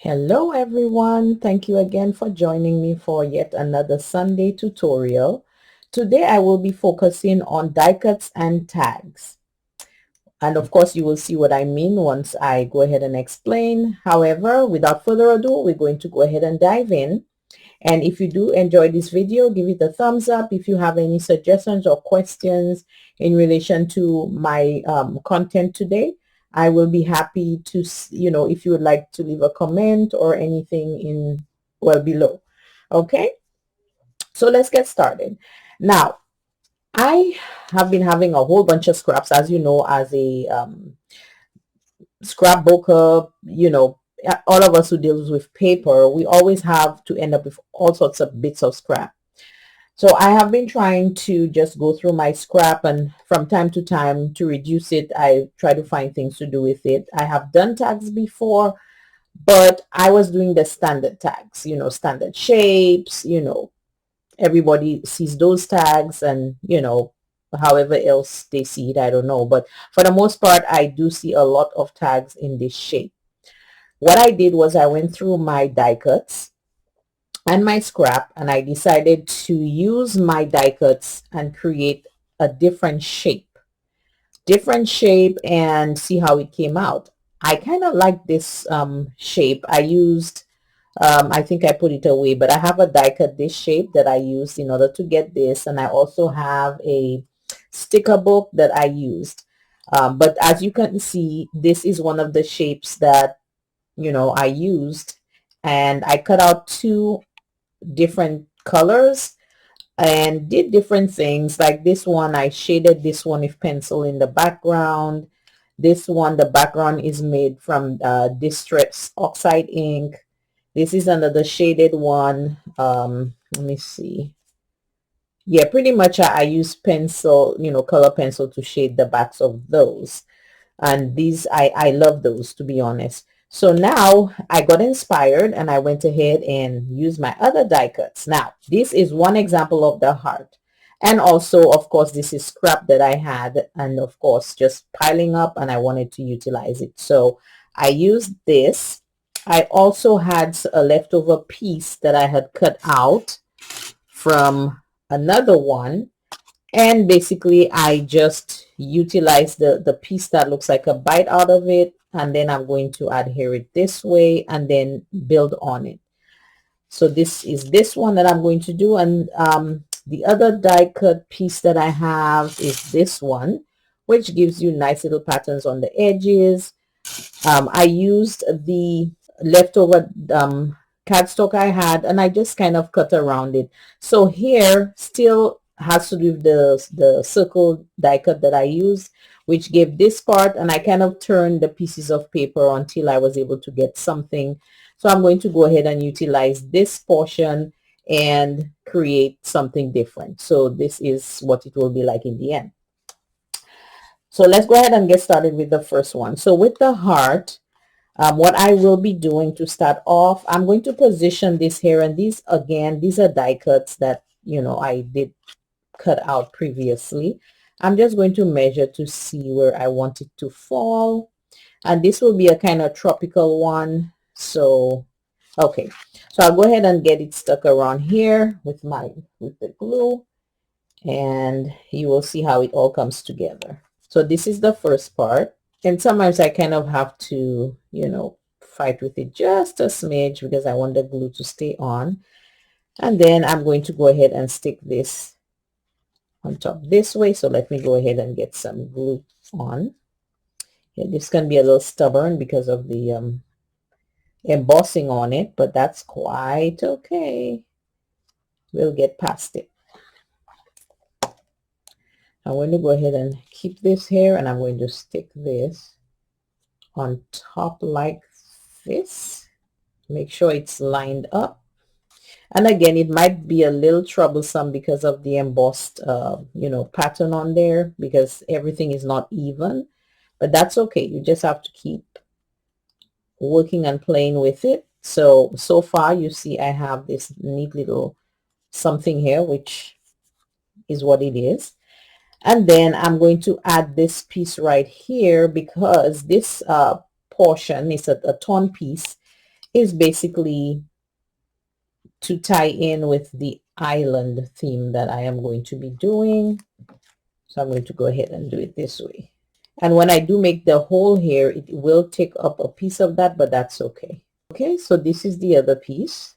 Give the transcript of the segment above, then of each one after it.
Hello everyone, thank you again for joining me for yet another Sunday tutorial. Today I will be focusing on die cuts and tags. And of course you will see what I mean once I go ahead and explain. However, without further ado, we're going to go ahead and dive in. And if you do enjoy this video, give it a thumbs up. If you have any suggestions or questions in relation to my content today, I will be happy to, if you would like to leave a comment or anything below. Okay, so let's get started. Now, I have been having a whole bunch of scraps, as you know, as a scrapbooker, all of us who deals with paper, we always have to end up with all sorts of bits of scrap. So I have been trying to just go through my scrap, and from time to time, to reduce it, I try to find things to do with it. I have done tags before, but I was doing the standard tags, standard shapes, everybody sees those tags, and however else they see it, I don't know. But for the most part, I do see a lot of tags in this shape. What I did was I went through my die cuts and my scrap, and I decided to use my die cuts and create a different shape and see how it came out. I kind of like this shape. I think I put it away, but I have a die cut this shape that I used in order to get this, and I also have a sticker book that I used. But as you can see, this is one of the shapes that I used, and I cut out two different colors and did different things. Like this one, I shaded this one with pencil in the background. This one, the background is made from Distress Oxide ink. This is another shaded one. Let me see. Yeah, pretty much I use pencil, color pencil to shade the backs of those. And these, I love those, to be honest. So now I got inspired and I went ahead and used my other die cuts. Now, this is one example of the heart. And also, of course, this is scrap that I had, and of course, just piling up, and I wanted to utilize it. So I used this. I also had a leftover piece that I had cut out from another one, and basically I just utilize the piece that looks like a bite out of it, and then I'm going to adhere it this way and then build on it. So this is this one that I'm going to do, and the other die cut piece that I have is this one, which gives you nice little patterns on the edges. I used the leftover cardstock I had, and I just kind of cut around it. So here still has to do with the circle die cut that I used, which gave this part, and I kind of turned the pieces of paper until I was able to get something. So I'm going to go ahead and utilize this portion and create something different. So this is what it will be like in the end. So let's go ahead and get started with the first one. So with the heart, what I will be doing to start off, I'm going to position this here, and these again, these are die cuts that I did cut out previously. I'm just going to measure to see where I want it to fall, and this will be a kind of tropical one. So okay, so I'll go ahead and get it stuck around here with the glue, and you will see how it all comes together. So this is the first part. And sometimes I kind of have to, fight with it just a smidge because I want the glue to stay on. And then I'm going to go ahead and stick this on top this way. So let me go ahead and get some glue on. Yeah, this can be a little stubborn because of the embossing on it, but that's quite okay. We'll get past it. I'm going to go ahead and keep this here, and I'm going to stick this on top like this. Make sure it's lined up. And again, it might be a little troublesome because of the embossed pattern on there, because everything is not even, but that's okay. You just have to keep working and playing with it. So far you see I have this neat little something here, which is what it is. And then I'm going to add this piece right here, because this portion is a torn piece, is basically to tie in with the island theme that I am going to be doing. So I'm going to go ahead and do it this way. And when I do make the hole here, it will take up a piece of that, but that's okay. Okay, so this is the other piece.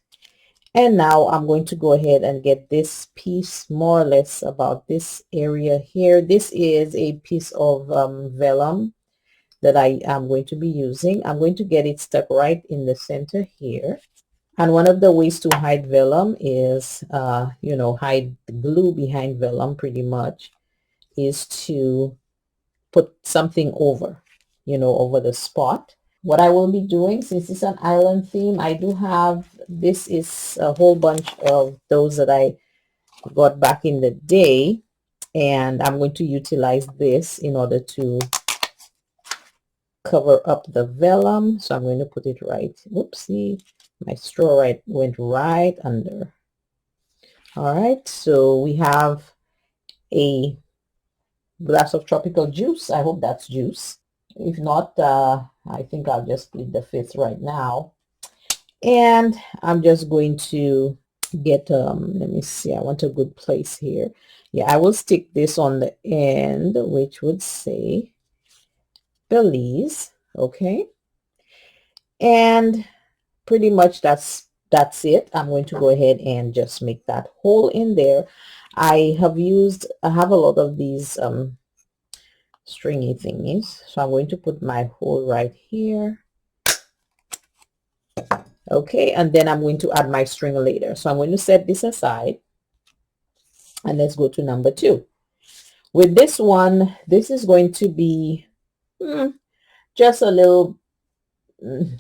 And now I'm going to go ahead and get this piece more or less about this area here. This is a piece of vellum that I am going to be using. I'm going to get it stuck right in the center here. And one of the ways to hide vellum is, you know, hide the glue behind vellum pretty much, is to put something over, you know, over the spot. What I will be doing, since it's an island theme, I do have, this is a whole bunch of those that I got back in the day, and I'm going to utilize this in order to cover up the vellum. So I'm going to put it right, whoopsie, my straw went right under. All right, so we have a glass of tropical juice. I hope that's juice. If not, I think I'll just plead the fifth right now. And I'm just going to get, let me see, I want a good place here. Yeah, I will stick this on the end, which would say Belize. Okay. And pretty much that's it. I'm going to go ahead and just make that hole in there. I have a lot of these stringy thingies, so I'm going to put my hole right here. Okay, and then I'm going to add my string later. So I'm going to set this aside, and let's go to number 2. With this one, this is going to be just a little,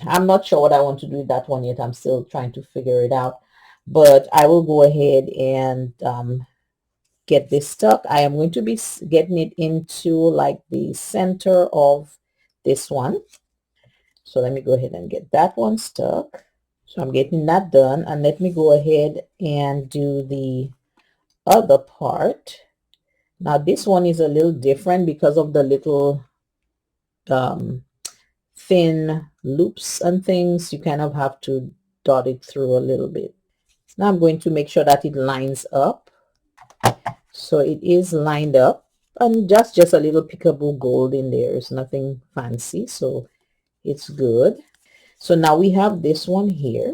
I'm not sure what I want to do with that one yet. I'm still trying to figure it out, but I will go ahead and get this stuck. I am going to be getting it into like the center of this one. So let me go ahead and get that one stuck. So I'm getting that done, and let me go ahead and do the other part. Now this one is a little different because of the little thin loops and things. You kind of have to dot it through a little bit. Now I'm going to make sure that it lines up. So it is lined up, and just a little peekaboo gold in there. It's nothing fancy, so it's good. So now we have this one here.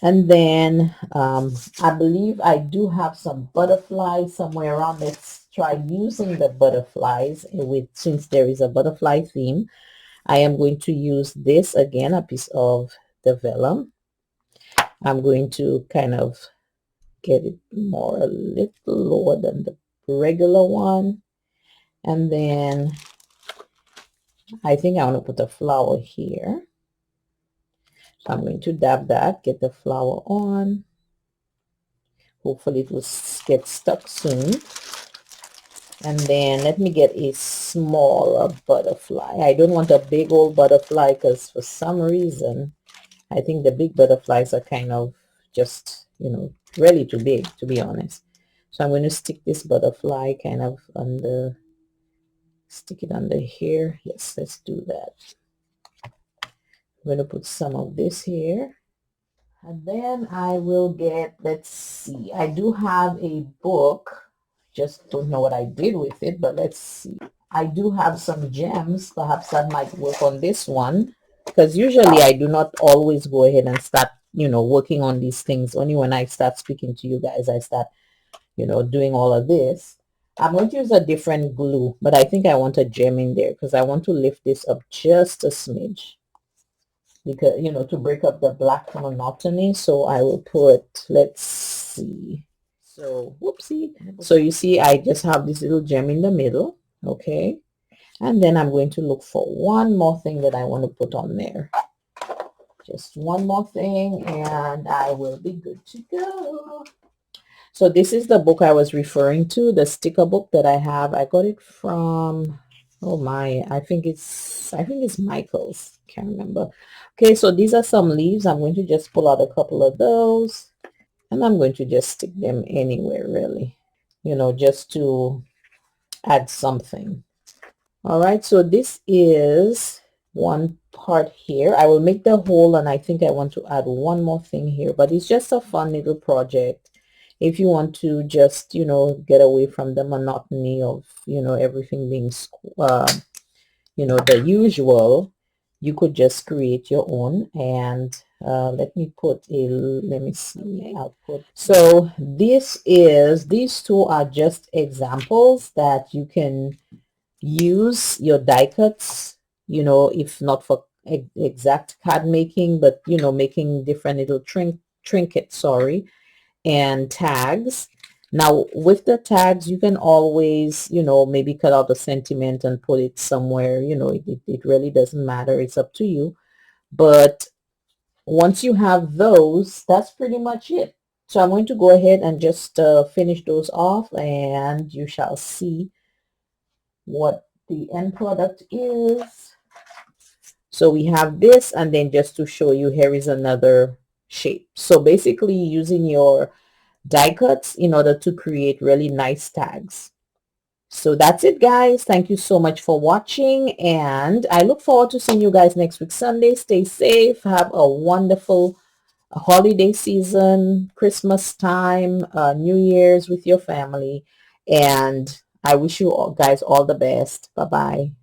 And then I believe I do have some butterflies somewhere around. Let's try using the butterflies since there is a butterfly theme. I am going to use this again, a piece of the vellum. I'm going to kind of get it a little lower than the regular one. And then I think I want to put a flower here. So I'm going to dab that, get the flower on. Hopefully it will get stuck soon. And then let me get a smaller butterfly. I don't want a big old butterfly because for some reason I think the big butterflies are kind of just, you know, really too big, to be honest. So I'm going to stick this butterfly kind of stick it under here. Yes, let's do that. I'm going to put some of this here. And then I will get, let's see, I do have a book. Just don't know what I did with it, but let's see. I do have some gems. Perhaps that might work on this one, because usually I do not always go ahead and start, you know, working on these things. Only when I start speaking to you guys, I start, you know, doing all of this. I'm going to use a different glue, but I think I want a gem in there because I want to lift this up just a smidge, because, you know, to break up the black monotony. So I will put, let's see, so whoopsie, so you see I just have this little gem in the middle. Okay, and then I'm going to look for one more thing that I want to put on there, just one more thing, and I will be good to go. So this is the book I was referring to, the sticker book that I have. I got it from, oh my, I think it's Michael's, can't remember. Okay, so these are some leaves. I'm going to just pull out a couple of those, and I'm going to just stick them anywhere, really, you know, just to add something. All right, so this is one part here. I will make the hole, and I think I want to add one more thing here, but it's just a fun little project if you want to just, you know, get away from the monotony of, you know, everything being you know, the usual. You could just create your own. And let me put a, let me see, I'll put, so these two are just examples that you can use your die cuts, you know, if not for exact card making, but, you know, making different little trinkets, sorry, and tags. Now with the tags, you can always, you know, maybe cut out the sentiment and put it somewhere, you know, it really doesn't matter. It's up to you. But once you have those, that's pretty much it. So I'm going to go ahead and just finish those off, and you shall see what the end product is. So we have this, and then just to show you, here is another shape. So basically using your die cuts in order to create really nice tags. So that's it, guys. Thank you so much for watching, and I look forward to seeing you guys next week Sunday. Stay safe, have a wonderful holiday season, Christmas time, New Year's with your family, and I wish you all guys all the best. Bye bye.